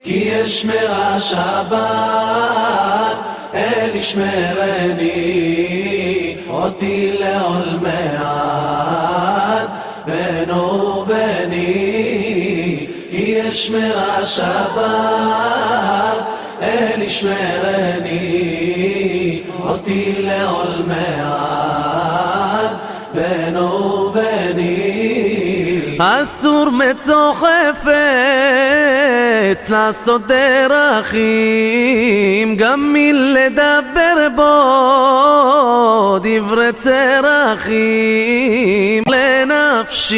כי ישמרה שבת, אל ישמרני, אותי לעולמי עד, בנו ובני. כי ישמרה שבת, אל ישמרני, אותי לעולמי עד, בנו ובני. אסור מצוא חפץ לעשות דרכים, גם מלדבר בו דברי צרכים. לנפשי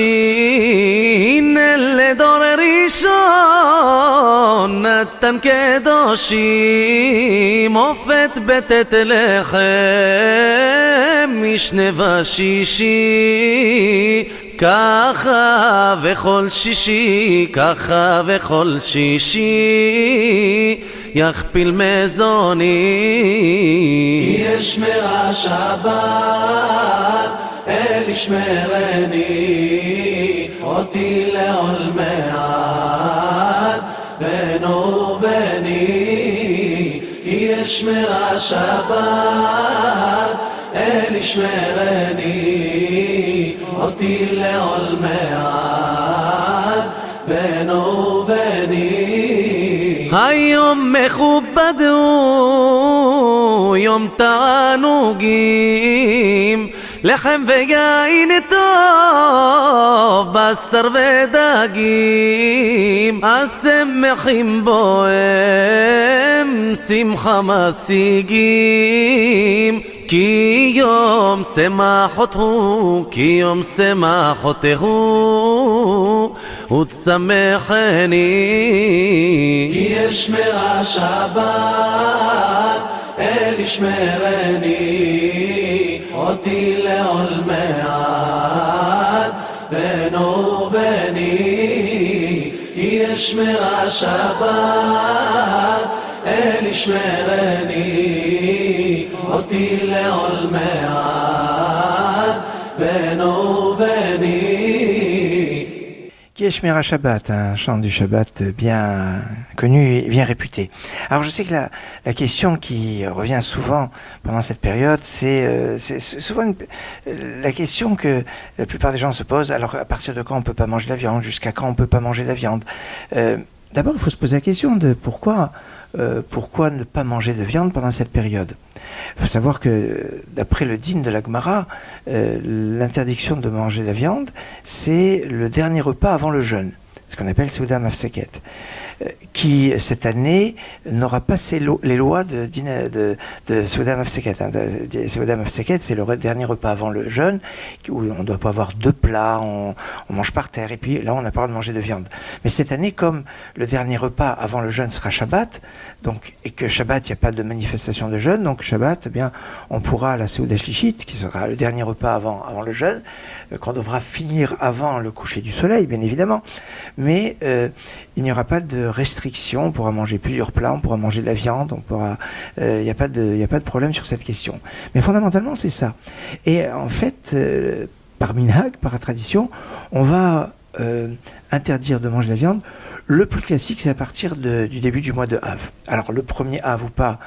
הנה לדור ראשון נתן קדושים, מופת בתת לחם משנה ושישי. ככה וכל שישי, ככה וכל שישי, יכפיל מזוני. כי ישמרה שבת, אל ישמרני, אותי לעולמי עד, בנו ובני. כי ישמרה שבת, אל ישמרני, אותי לעולמי עד, בנו ובני. היום מכובד הוא יום תענוגים, לחם ויין טוב, בשר ודגים, השמחים בו הם שמחה משיגים. כי יום שמחות הוא, כי יום שמחות הוא, ותשמחני. כי ישמרה שבת, אל ישמרני, אותי לעולמי עד, בנו ובני. כי ישמרה שבת, אל ישמרני, אותי לעולמי עד, בנו ובני. Qui est Shmira Shabbat, un chant du Shabbat bien connu et bien réputé. Alors je sais que la question qui revient souvent pendant cette période, c'est souvent la question que la plupart des gens se posent. Alors à partir de quand on ne peut pas manger de la viande, jusqu'à quand on ne peut pas manger de la viande. D'abord il faut se poser la question de pourquoi ne pas manger de viande pendant cette période. Il faut savoir que d'après le din de la Gemara, l'interdiction de manger de la viande, c'est le dernier repas avant le jeûne, ce qu'on appelle Seuda Mafseket, qui cette année n'aura pas les lois de Seuda Mafseket. Seuda Mafseket, c'est le dernier repas avant le jeûne, où on ne doit pas avoir deux plats, on mange par terre, et puis là on n'a pas le droit de manger de viande. Mais cette année, comme le dernier repas avant le jeûne sera Shabbat, donc, et que Shabbat, il n'y a pas de manifestation de jeûne, donc Shabbat, eh bien, on pourra la Seuda Shlichit, qui sera le dernier repas avant le jeûne, qu'on devra finir avant le coucher du soleil, bien évidemment. Mais il n'y aura pas de restriction, on pourra manger plusieurs plats, on pourra manger de la viande, on pourra, il n'y a pas de problème sur cette question. Mais fondamentalement, c'est ça. Et en fait, par minhag, par tradition, on va interdire de manger la viande. Le plus classique, c'est à partir du début du mois de Av. Alors, le premier Av ou pas,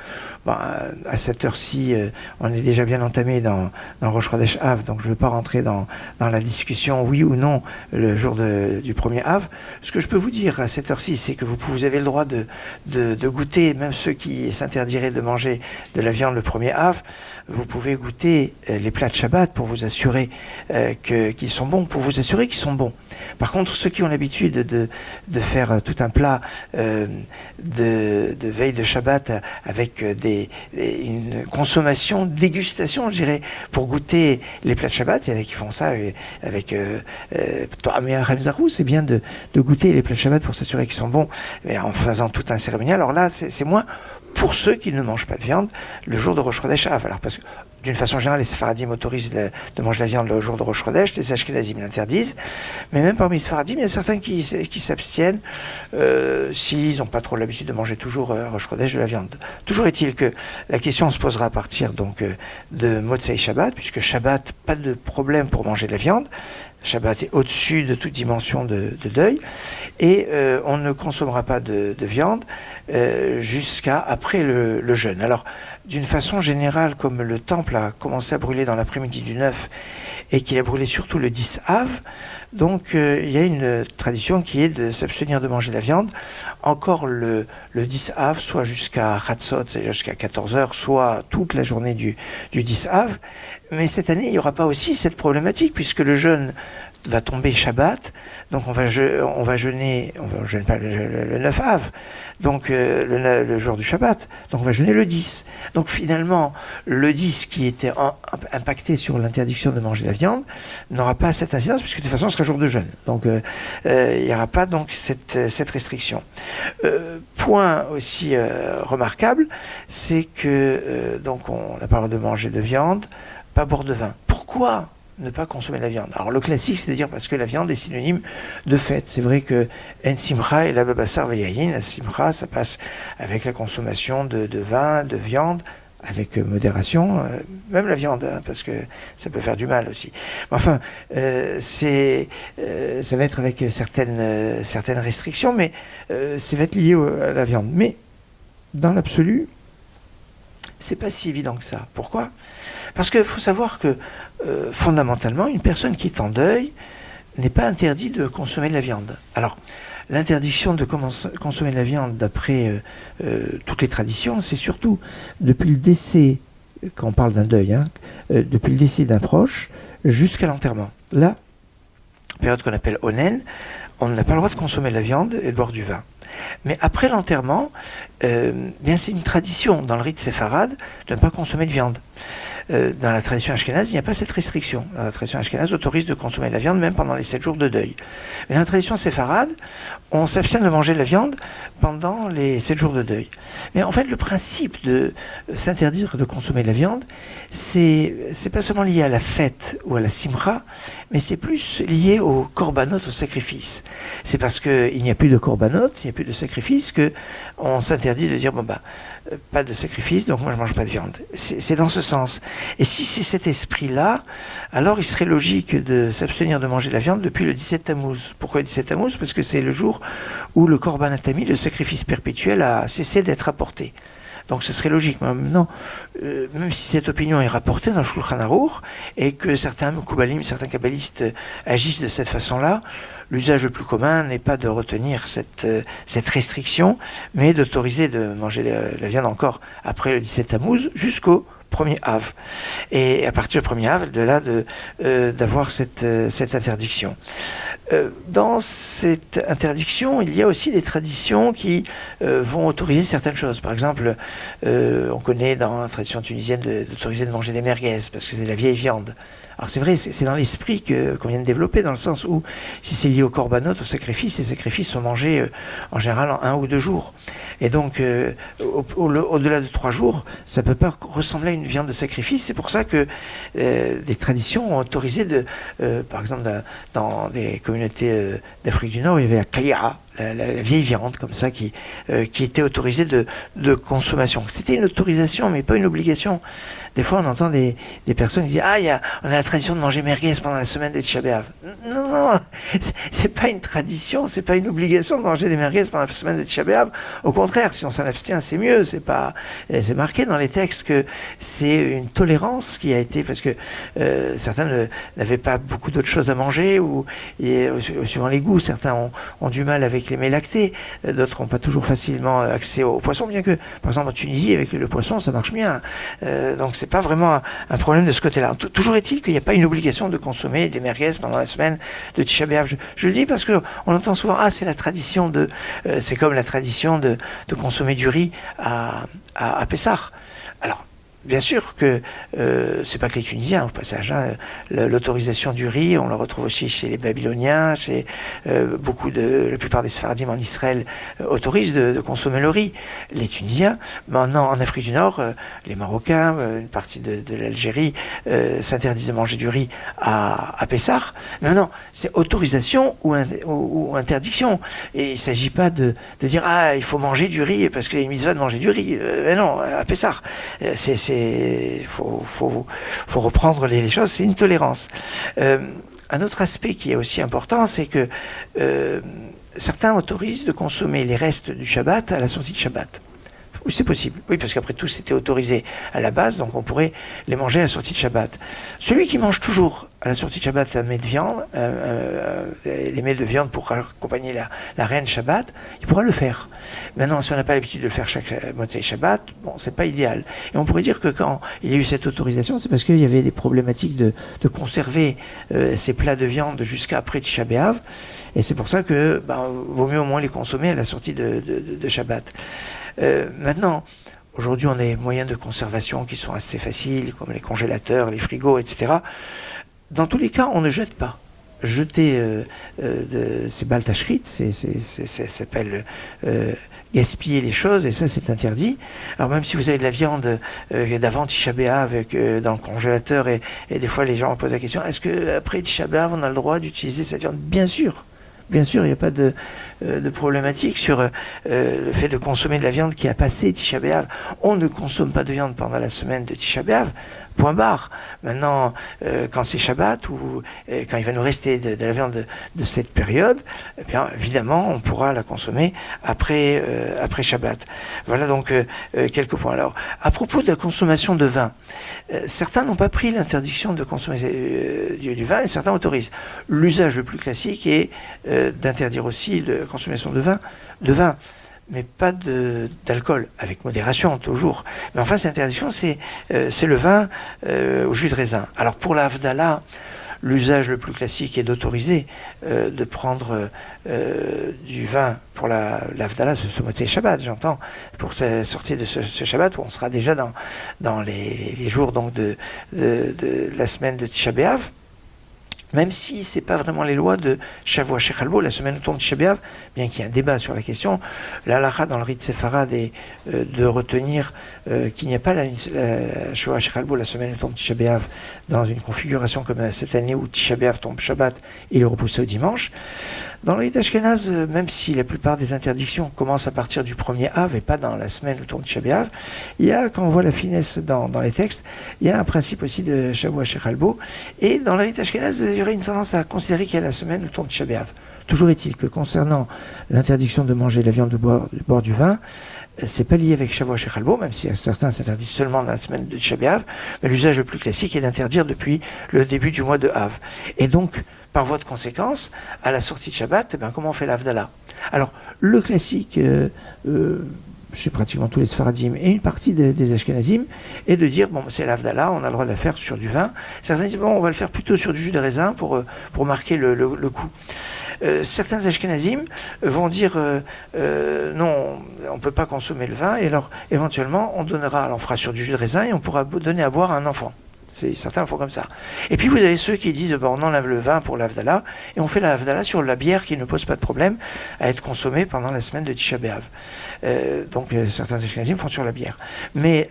à cette heure-ci, on est déjà bien entamé dans Rosh Chodesh Av, donc je ne vais pas rentrer dans la discussion oui ou non le jour du premier Av. Ce que je peux vous dire à cette heure-ci, c'est que vous avez le droit de goûter, même ceux qui s'interdiraient de manger de la viande le premier Av, vous pouvez goûter les plats de Shabbat pour vous assurer qu'ils sont bons, Par contre, ceux qui ont l'habitude de faire tout un plat de veille de Shabbat avec une consommation, dégustation, je dirais, pour goûter les plats de Shabbat, il y en a qui font ça avec To'amei Hamzarou, c'est bien de goûter les plats de Shabbat pour s'assurer qu'ils sont bons, mais en faisant tout un cérémonial. Alors là, c'est moins pour ceux qui ne mangent pas de viande le jour de Rosh Chodesh Av. Alors parce que d'une façon générale, les Sfaradim autorisent de manger la viande le jour de Rosh Chodesh, les Ashkenazim l'interdisent, mais même parmi les Sfaradim, il y a certains qui s'abstiennent s'ils n'ont pas trop l'habitude de manger toujours Rosh Chodesh de la viande. Toujours est-il que la question se posera à partir donc de Motzei Shabbat, puisque Shabbat, pas de problème pour manger de la viande. Shabbat est au-dessus de toute dimension de deuil. et on ne consommera pas de viande jusqu'à après le jeûne. Alors, d'une façon générale, comme le temple a commencé à brûler dans l'après-midi du 9 et qu'il a brûlé surtout le 10 Av, donc il y a une tradition qui est de s'abstenir de manger la viande encore le 10 Av, soit jusqu'à Chatzot, c'est-à-dire jusqu'à 14h, soit toute la journée du 10 Av. Mais cette année, il n'y aura pas aussi cette problématique, puisque le jeûne va tomber Shabbat, donc on va jeûner pas le 9 Av, donc le jour du Shabbat, donc on va jeûner le 10. Donc finalement, le 10 qui était impacté sur l'interdiction de manger la viande n'aura pas cette incidence, puisque de toute façon ce sera jour de jeûne. Donc il n'y aura pas donc cette restriction. Point aussi remarquable, c'est que donc on n'a pas le droit de manger de viande, pas boire de vin. Pourquoi ne pas consommer la viande? Alors le classique, c'est de dire parce que la viande est synonyme de fête. C'est vrai que en simcha et la babassar veyayin, la simcha, ça passe avec la consommation de vin, de viande, avec modération, même la viande, hein, parce que ça peut faire du mal aussi. Enfin, ça va être avec certaines restrictions, mais ça va être lié à la viande. Mais dans l'absolu, c'est pas si évident que ça. Pourquoi? Parce qu'il faut savoir que fondamentalement, une personne qui est en deuil n'est pas interdite de consommer de la viande. Alors, l'interdiction de consommer de la viande, d'après toutes les traditions, c'est surtout depuis le décès, quand on parle d'un deuil, hein, depuis le décès d'un proche jusqu'à l'enterrement. Là, période qu'on appelle Onen, on n'a pas le droit de consommer de la viande et de boire du vin. Mais après l'enterrement, bien c'est une tradition dans le rite séfarade de ne pas consommer de viande. Dans la tradition ashkénaze, il n'y a pas cette restriction. La tradition ashkénaze autorise de consommer de la viande même pendant les 7 jours de deuil. Mais dans la tradition séfarade, on s'abstient de manger de la viande pendant les 7 jours de deuil. Mais en fait, le principe de s'interdire de consommer de la viande, c'est pas seulement lié à la fête ou à la simcha, mais c'est plus lié au korbanot, au sacrifice. C'est parce qu'il n'y a plus de korbanot, il n'y a plus de sacrifice, que on s'interdit de dire, bon bah, pas de sacrifice, donc moi je mange pas de viande. C'est dans ce sens. Et si c'est cet esprit-là, alors il serait logique de s'abstenir de manger de la viande depuis le 17 Tammuz. Pourquoi le 17 Tammuz? Parce que c'est le jour où le korban atami, le sacrifice perpétuel, a cessé d'être apporté. Donc ce serait logique. Maintenant, même si cette opinion est rapportée dans le Shulchan Aruch et que certains Mekoubalim, certains kabbalistes agissent de cette façon-là, l'usage le plus commun n'est pas de retenir cette restriction, mais d'autoriser de manger la viande encore après le 17 Tammuz jusqu'au 1er Av. Et à partir du 1er Av, de là d'avoir cette interdiction. Dans cette interdiction, il y a aussi des traditions qui vont autoriser certaines choses. Par exemple, on connaît dans la tradition tunisienne d'autoriser de manger des merguez, parce que c'est de la vieille viande. Alors c'est vrai, c'est dans l'esprit qu'on vient de développer, dans le sens où, si c'est lié au korbanot, au sacrifice, les sacrifices sont mangés en général en 1 ou 2 jours. Et donc, au-delà de 3 jours, ça peut pas ressembler à une viande de sacrifice. C'est pour ça que des traditions ont autorisé par exemple, dans des communautés d'Afrique du Nord, il y avait la klia, la vieille viande comme ça qui était autorisée de consommation. C'était une autorisation, mais pas une obligation. Des fois, on entend des personnes qui disent on a la tradition de manger merguez pendant la semaine de Tisha B'Av. Non, c'est pas une tradition, c'est pas une obligation de manger des merguez pendant la semaine de Tisha B'Av. Au contraire, si on s'en abstient, c'est mieux. C'est marqué dans les textes que c'est une tolérance qui a été, parce que certains n'avaient pas beaucoup d'autres choses à manger, suivant les goûts, certains ont du mal avec les mets lactés, d'autres n'ont pas toujours facilement accès au poisson, bien que, par exemple, en Tunisie, avec le poisson, ça marche bien. Donc c'est pas vraiment un problème de ce côté-là. Toujours est-il qu'il n'y a pas une obligation de consommer des merguez pendant la semaine de Tisha B'Av. Je le dis parce que on entend souvent, c'est la tradition c'est comme la tradition de consommer du riz à Pessah. Alors, bien sûr que c'est pas que les Tunisiens, au passage. L'autorisation du riz, on le retrouve aussi chez les Babyloniens, chez la plupart des Sfaradim en Israël autorisent de consommer le riz. Les Tunisiens, maintenant en Afrique du Nord, les Marocains, une partie de l'Algérie s'interdisent de manger du riz à Pessah. Non, c'est autorisation ou interdiction. Et il s'agit pas de dire il faut manger du riz parce qu'il y a une mitzvah de manger du riz. Non, à Pessah. Faut reprendre les choses, c'est une tolérance. Un autre aspect qui est aussi important, c'est que certains autorisent de consommer les restes du Shabbat à la sortie de Shabbat. Oui, c'est possible. Oui, parce qu'après tout, c'était autorisé à la base, donc on pourrait les manger à la sortie de Shabbat. Celui qui mange toujours à la sortie de Shabbat un mets de viande, les mets de viande pour accompagner la reine Shabbat, il pourra le faire. Maintenant, si on n'a pas l'habitude de le faire chaque Motzei Shabbat, bon, c'est pas idéal. Et on pourrait dire que quand il y a eu cette autorisation, c'est parce qu'il y avait des problématiques de conserver ces plats de viande jusqu'à après Tisha B'Av. Et c'est pour ça que vaut mieux au moins les consommer à la sortie de Shabbat. Maintenant, aujourd'hui, on a des moyens de conservation qui sont assez faciles, comme les congélateurs, les frigos, etc. Dans tous les cas, on ne jette pas. Jeter c'est baltachrit, ça s'appelle gaspiller les choses, et ça, c'est interdit. Alors même si vous avez de la viande d'avant Tisha B'Av dans le congélateur, et des fois les gens posent la question, est-ce qu'après Tisha B'Av, on a le droit d'utiliser cette viande? Bien sûr. Bien sûr, il n'y a pas de problématique sur le fait de consommer de la viande qui a passé Tisha B'Av. On ne consomme pas de viande pendant la semaine de Tisha B'Av, point barre. Maintenant, quand c'est Shabbat ou quand il va nous rester de la viande de cette période, eh bien évidemment, on pourra la consommer après Shabbat. Voilà donc quelques points. Alors, à propos de la consommation de vin, certains n'ont pas pris l'interdiction de consommer du vin et certains autorisent. L'usage le plus classique est d'interdire aussi la consommation de vin, mais pas d'alcool, avec modération toujours. Mais enfin, cette interdiction, c'est le vin au jus de raisin. Alors pour la Havdalah, l'usage le plus classique est d'autoriser de prendre du vin pour la Havdalah, ce Motzei Shabbat, j'entends, pour sortir de ce Shabbat où on sera déjà dans les jours donc de la semaine de Tisha B'Av. Même si c'est pas vraiment les lois de Shavua Shechalbo, la semaine où tombe Tisha B'Av, bien qu'il y ait un débat sur la question, la halakha dans le rite séfarade est de retenir qu'il n'y a pas la Shavua Shechalbo, la semaine où tombe Tisha B'Av, dans une configuration comme cette année où Tisha B'Av tombe Shabbat et il est repoussé au dimanche. Dans le rite Ashkenaz, même si la plupart des interdictions commencent à partir du 1er Av et pas dans la semaine où tombe Tisha B'Av, il y a, quand on voit la finesse dans les textes, il y a un principe aussi de Shavua Shechalbo. Et dans le rite Ashkenaz, il y aurait une tendance à considérer qu'il y a la semaine où tombe Tisha B'Av. Toujours est-il que concernant l'interdiction de manger de la viande, de boire du vin, c'est pas lié avec Shavua Shechalbo, même si certains s'interdisent seulement dans la semaine de Tisha B'Av, mais l'usage le plus classique est d'interdire depuis le début du mois de Av. Et donc, par voie de conséquence, à la sortie de Shabbat, comment on fait l'Havdalah? Alors, le classique, chez pratiquement tous les Sfaradim et une partie des Ashkenazim, est de dire, c'est l'Havdalah, on a le droit de la faire sur du vin. Certains disent, on va le faire plutôt sur du jus de raisin pour marquer le coup. Certains Ashkenazim vont dire, non, on ne peut pas consommer le vin, et alors, éventuellement, on fera sur du jus de raisin et on pourra donner à boire à un enfant. Certains le font comme ça. Et puis vous avez ceux qui disent on enlève le vin pour l'Havdalah et on fait la Havdalah sur la bière qui ne pose pas de problème à être consommée pendant la semaine de Tisha B'Av. Donc certains Ashkenazim font sur la bière. Mais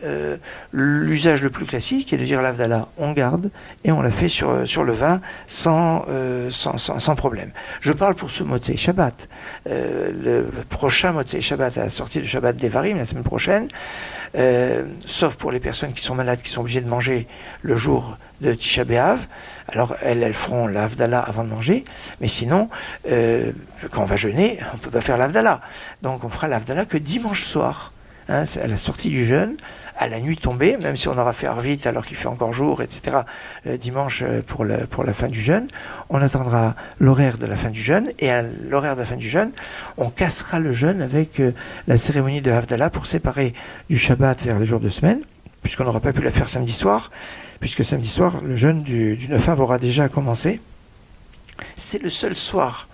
l'usage le plus classique est de dire l'Havdalah on garde et on la fait sur le vin sans problème. Je parle pour ce Motzei Shabbat. Le prochain Motzei Shabbat à la sortie de Shabbat Devarim la semaine prochaine, sauf pour les personnes qui sont malades, qui sont obligées de manger le jour de Tisha B'Av, alors elles feront la Havdalah avant de manger, mais sinon, quand on va jeûner, on ne peut pas faire la Havdalah. Donc on fera la Havdalah que dimanche soir, à la sortie du jeûne, à la nuit tombée, même si on aura fait Arvit alors qu'il fait encore jour, etc., dimanche pour la fin du jeûne, on attendra l'horaire de la fin du jeûne, et à l'horaire de la fin du jeûne, on cassera le jeûne avec la cérémonie de Havdalah pour séparer du Shabbat vers les jours de semaine, puisqu'on n'aura pas pu la faire samedi soir, puisque samedi soir, le jeûne du 9 Av aura déjà commencé. C'est le seul soir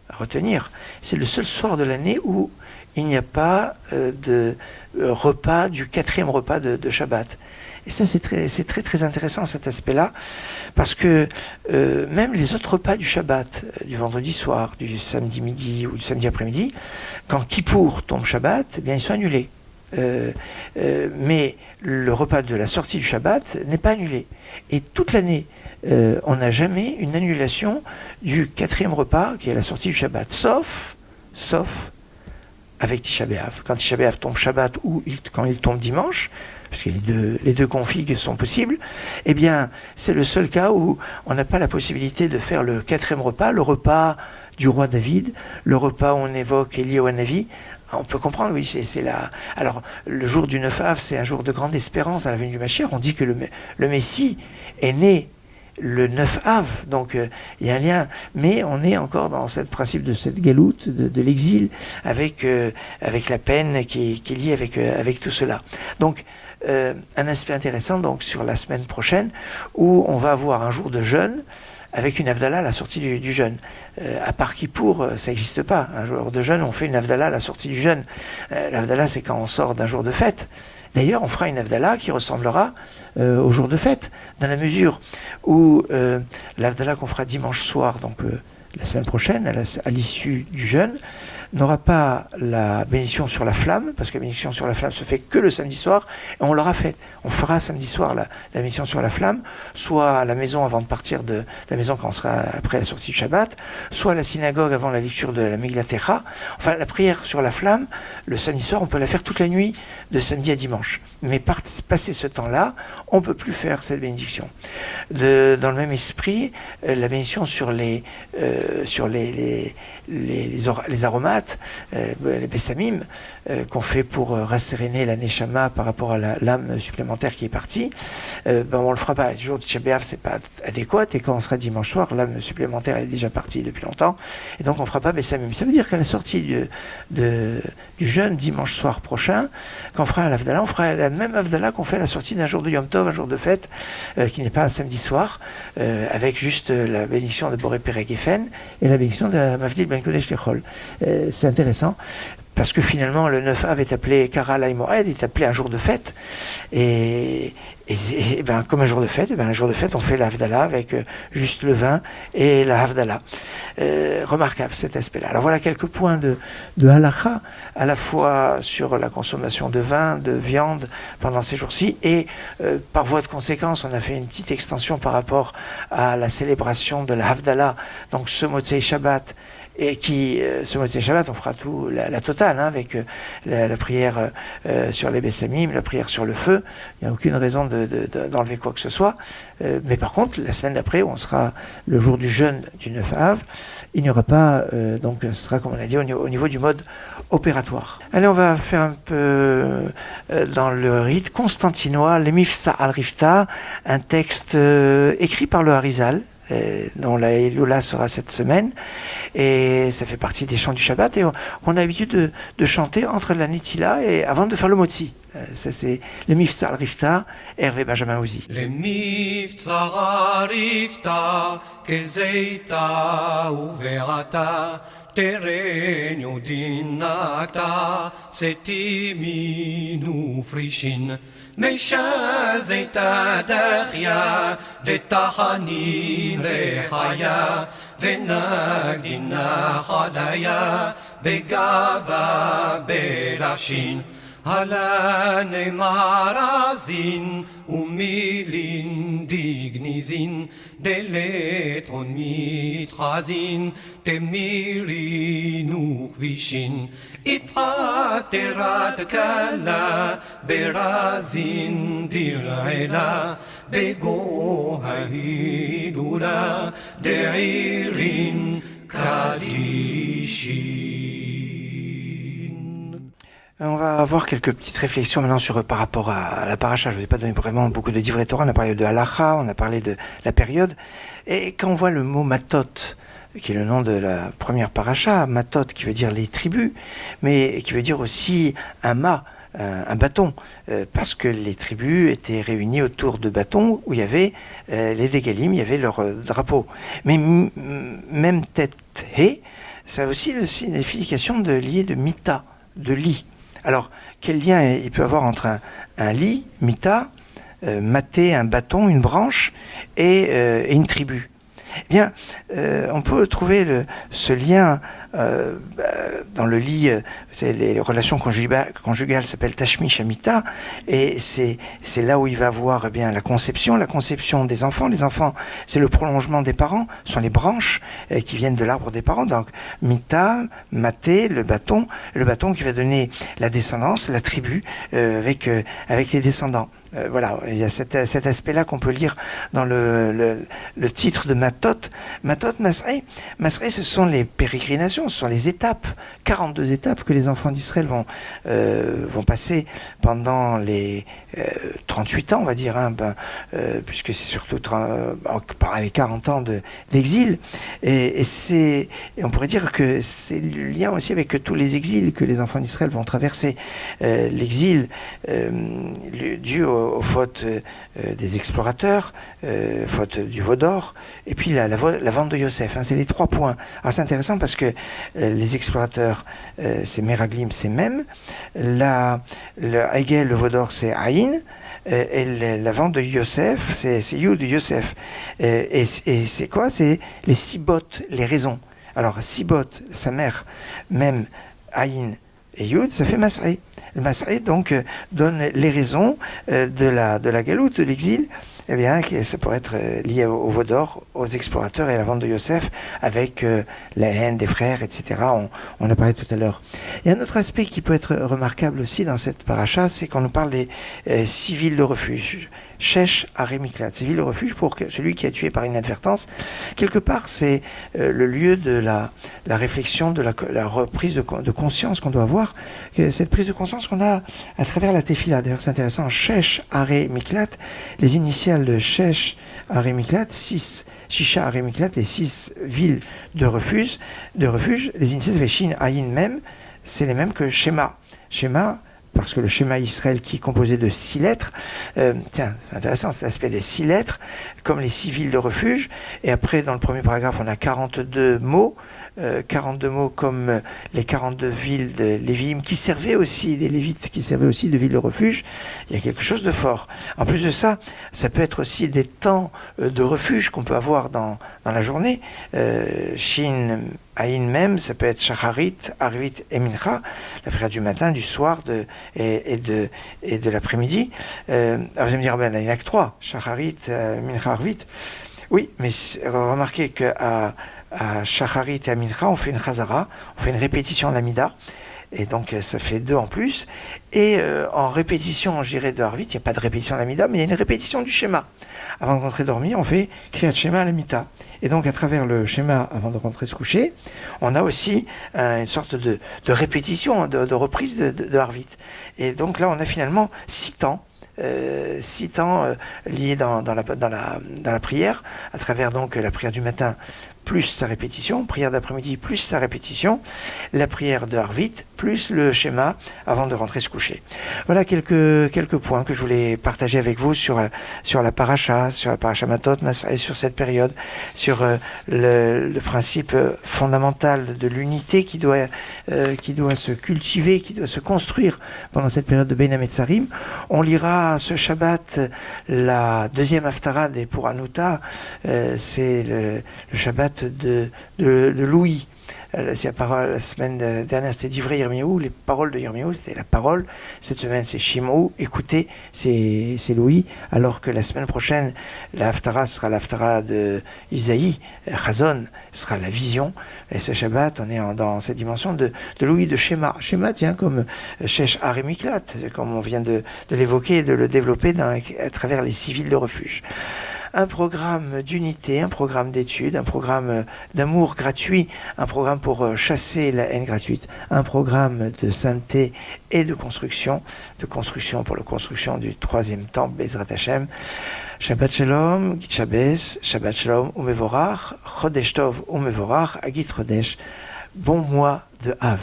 à retenir, c'est le seul soir de l'année où il n'y a pas de repas, du 4e repas de Shabbat. Et ça, c'est très très intéressant cet aspect-là, parce que même les autres repas du Shabbat, du vendredi soir, du samedi midi ou du samedi après-midi, quand Kippour tombe Shabbat, eh bien ils sont annulés. Mais le repas de la sortie du Shabbat n'est pas annulé. Et toute l'année, on n'a jamais une annulation du 4e repas qui est la sortie du Shabbat, sauf avec Tisha B'Av. Quand Tisha B'Av tombe Shabbat ou quand il tombe dimanche, parce que les deux configs sont possibles, eh bien, c'est le seul cas où on n'a pas la possibilité de faire le 4e repas, le repas du roi David, le repas où on évoque Élie Hanavi. On peut comprendre, oui, c'est là. Alors, le jour du 9 Av, c'est un jour de grande espérance à la venue du Mashiach. On dit que le Messie est né le 9 Av, donc il y a un lien, mais on est encore dans ce principe de cette galoute, de l'exil, avec la peine qui est liée avec tout cela. Donc, un aspect intéressant donc sur la semaine prochaine, où on va avoir un jour de jeûne, avec une Havdalah à la sortie du jeûne. À part Kippour, ça n'existe pas. Un jour de jeûne, on fait une Havdalah à la sortie du jeûne. L'Havdalah, c'est quand on sort d'un jour de fête. D'ailleurs, on fera une Havdalah qui ressemblera au jour de fête, dans la mesure où l'Havdalah qu'on fera dimanche soir, donc la semaine prochaine, à l'issue du jeûne, n'aura pas la bénédiction sur la flamme, parce que la bénédiction sur la flamme se fait que le samedi soir, et on l'aura faite. On fera samedi soir la bénédiction sur la flamme, soit à la maison avant de partir de la maison quand on sera après la sortie du Shabbat, soit à la synagogue avant la lecture de la Megillat Techa. Enfin, la prière sur la flamme, le samedi soir, on peut la faire toute la nuit, de samedi à dimanche. Mais passé ce temps-là, on ne peut plus faire cette bénédiction. Dans le même esprit, la bénédiction sur les aromates, les bessamim, qu'on fait pour rasséréner la neshama par rapport à l'âme supplémentaire qui est partie, on le fera pas. Le jour de Tchab B'Av, c'est pas adéquat, et quand on sera dimanche soir, l'âme supplémentaire est déjà partie depuis longtemps, et donc on fera pas bessamim. Ça veut dire qu'à la sortie du jeûne dimanche soir prochain, quand on fera l'Havdalah, on fera la même Havdalah qu'on fait à la sortie d'un jour de Yom Tov, un jour de fête, qui n'est pas un samedi soir, avec juste la bénédiction de Boré Perek Geffen et la bénédiction de Mavdil Ben Kodesh Lechol. C'est intéressant, parce que finalement le 9 Av est appelé Kara Lai Moed, est appelé un jour de fête, et comme un jour de fête, on fait la Havdalah avec juste le vin et la Havdalah. Remarquable cet aspect-là. Alors voilà quelques points de halakha, à la fois sur la consommation de vin, de viande pendant ces jours-ci, et par voie de conséquence, on a fait une petite extension par rapport à la célébration de la Havdalah, donc ce Motzei Shabbat, et ce Motzei Shabbat, on fera tout, la totale, avec la prière sur les bessamim, la prière sur le feu. Il n'y a aucune raison d'enlever quoi que ce soit. Mais par contre, la semaine d'après, où on sera le jour du jeûne du 9 Av, il n'y aura pas, donc ce sera, comme on a dit, au niveau du mode opératoire. Allez, on va faire un peu dans le rite constantinois, les Mifsa al-Rifta, un texte écrit par le Harizal, dont la Elula sera cette semaine, et ça fait partie des chants du Shabbat, et on a l'habitude de chanter entre la Netzila et avant de faire le Motzi. Ça, c'est le Mifsa al-Rifta, Hervé Benjamin Ouzi. Le Mifsa al-Rifta, Kezeita uverata, terreno dinata, setiminu frishin, משזיתה דחיה, דתחנין רחיה, ונגינה חדיה, בגבה בלשין. הלנה מרזין ומילין דיגניזין דלתון מתחזין תמירינו כבישין התחתרת קלה ברזין דרעלה בגוה הילולה דעירין קדישין. On va avoir quelques petites réflexions maintenant par rapport à la paracha. Je ne vais pas donner vraiment beaucoup de divrei Torah. On a parlé de halakha, on a parlé de la période. Et quand on voit le mot matot, qui est le nom de la première paracha, matot qui veut dire les tribus, mais qui veut dire aussi un bâton, parce que les tribus étaient réunies autour de bâtons où il y avait les dégalim, il y avait leur drapeau. Mais même tête hé, ça a aussi une signification de lier de mita, de lit. Alors, quel lien il peut y avoir entre un lit, mita, maté, un bâton, une branche, et une tribu? Eh bien, on peut trouver ce lien dans le lit, les relations conjugales s'appellent Tashmish Amita, et c'est là où il va avoir eh bien la conception des enfants. Les enfants, c'est le prolongement des parents, sont les branches qui viennent de l'arbre des parents. Donc Mita, Maté, le bâton qui va donner la descendance, la tribu avec les descendants. Voilà, il y a cet aspect-là qu'on peut lire dans le titre de Matot. Matot, Masré, ce sont les pérégrinations, ce sont les étapes, 42 étapes que les enfants d'Israël vont passer pendant les 38 ans, on va dire, puisque c'est surtout par les 40 ans d'exil. Et on pourrait dire que c'est le lien aussi avec tous les exils que les enfants d'Israël vont traverser. L'exil dû aux fautes des explorateurs, faute du veau d'or, et puis la vente de Yosef. C'est les 3 points. Alors c'est intéressant parce que les explorateurs, c'est Meraglim, c'est Mem, le Hegel, le veau d'or, c'est Aïn, et la vente de Yosef, c'est Yud Yosef. Et c'est quoi? C'est les Sibot, les raisons. Alors Sibot, sa mère, Mem, Aïn et Yud, ça fait Masré. Le Masré, donc, donne les raisons de la galoute, de l'exil. Eh bien, ça pourrait être lié au veau d'or, aux explorateurs et à la vente de Yosef, avec la haine des frères, etc. On a parlé tout à l'heure. Il y a un autre aspect qui peut être remarquable aussi dans cette paracha, c'est qu'on nous parle des 6 villes de refuge. Shesh Arei Miklat, c'est ville de refuge pour celui qui est tué par inadvertance. Quelque part, c'est le lieu de la réflexion, de la reprise de conscience qu'on doit avoir, cette prise de conscience qu'on a à travers la Tefila. D'ailleurs, c'est intéressant, Shesh Arei Miklat, les initiales de Shesh Arei Miklat, 6, Shisha Arei Miklat, les 6 villes de refuge, les initiales de Shin, Ayin, Mem, c'est les mêmes que Shema. Shema, parce que le schéma Israël qui est composé de 6 lettres, c'est intéressant cet aspect des 6 lettres, comme les 6 villes de refuge, et après dans le premier paragraphe on a 42 mots comme les 42 villes de Lévi'im qui servaient aussi, des Lévites qui servaient aussi de villes de refuge. Il y a quelque chose de fort. En plus de ça, ça peut être aussi des temps de refuge qu'on peut avoir dans la journée. Shin, Aïn Mem, ça peut être Shacharit, Arvit et Mincha, la prière du matin, du soir et de l'après-midi. Alors vous allez me dire, il n'y en a que 3, Shacharit, Mincha, Arvit. Oui, mais remarquez qu'à Shacharit et à Mincha, on fait une Chazara, on fait une répétition de l'Amida, et donc ça fait 2 en plus. Et en répétition, je dirais, de Arvit, il n'y a pas de répétition de l'Amida, mais il y a une répétition du schéma. Avant de rentrer dormir, on fait Kriyat Shema à l'Amida. Et donc, à travers le schéma, avant de rentrer se coucher, on a aussi une sorte de répétition, de reprise de Arvit. Et donc là, on a finalement 6 temps. 6 temps liés dans la prière, à travers donc la prière du matin plus sa répétition, prière d'après-midi plus sa répétition, la prière de Harvit plus le schéma avant de rentrer se coucher. Voilà quelques points que je voulais partager avec vous sur la paracha Matot, et sur cette période, sur le principe fondamental de l'unité qui doit se cultiver, qui doit se construire pendant cette période de Bein HaMetzarim. On lira ce Shabbat la deuxième Haftarah des Puranuta, c'est le Shabbat de Louis. C'est la parole, la semaine dernière c'était d'Ivrei Yirmiyahu, les paroles de Yirmiyahu, c'était la parole. Cette semaine c'est Shim'ou, écoutez, c'est Louis, alors que la semaine prochaine la Haftarah sera la Haftarah de Isaïe, Chazon sera la vision. Et ce Shabbat, on est dans cette dimension de Louis, de Shema. Shema, tiens, comme Shesh Arei Miklat, comme on vient de l'évoquer et de le développer à travers les 6 villes de refuge. Un programme d'unité, un programme d'études, un programme d'amour gratuit, un programme pour chasser la haine gratuite, un programme de sainteté et de construction pour la construction du 3e temple, Bezrat Hashem. Shabbat Shalom, Git Shabbos, Shabbat Shalom, Umevorach, Chodesh Tov, Umevorach, Agit Chodesh, bon mois de Av.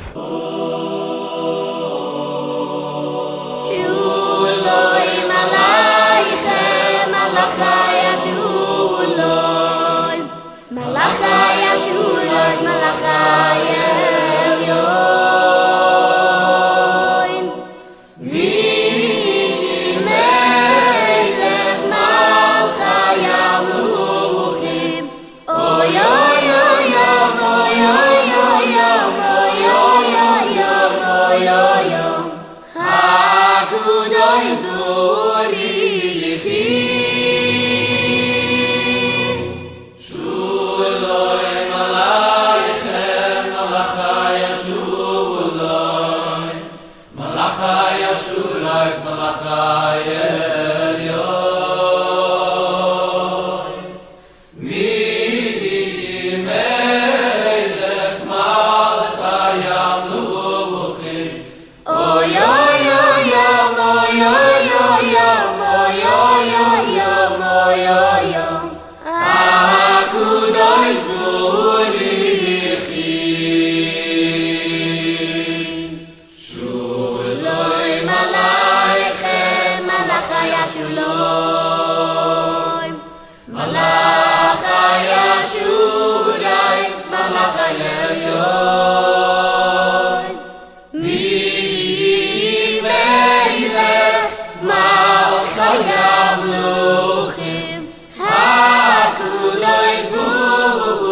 Oy, oy, oy, oy, oy, oy, oy, oy. Malachai Ashurais Malachai Elyon Mi Melech Malachai Amluchim Oy oy oy yom, oy oy oy yom, oy oy oy yom, oy oy yom. HaKadosh Baruch Shalom Aleichem, Malachai Shalom, Malachai Ashurais, Malachai Elyon. Mi Melech Malachai Amluchim, HaKadosh Baruch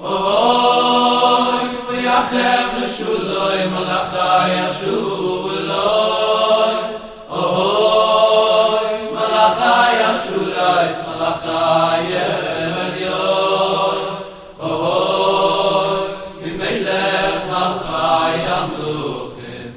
Oy V'yachem L'shuloi Malachai Ashurai Oy Malachai Ashurais Malachai Elyon Oy V'melech Malachai Amluchim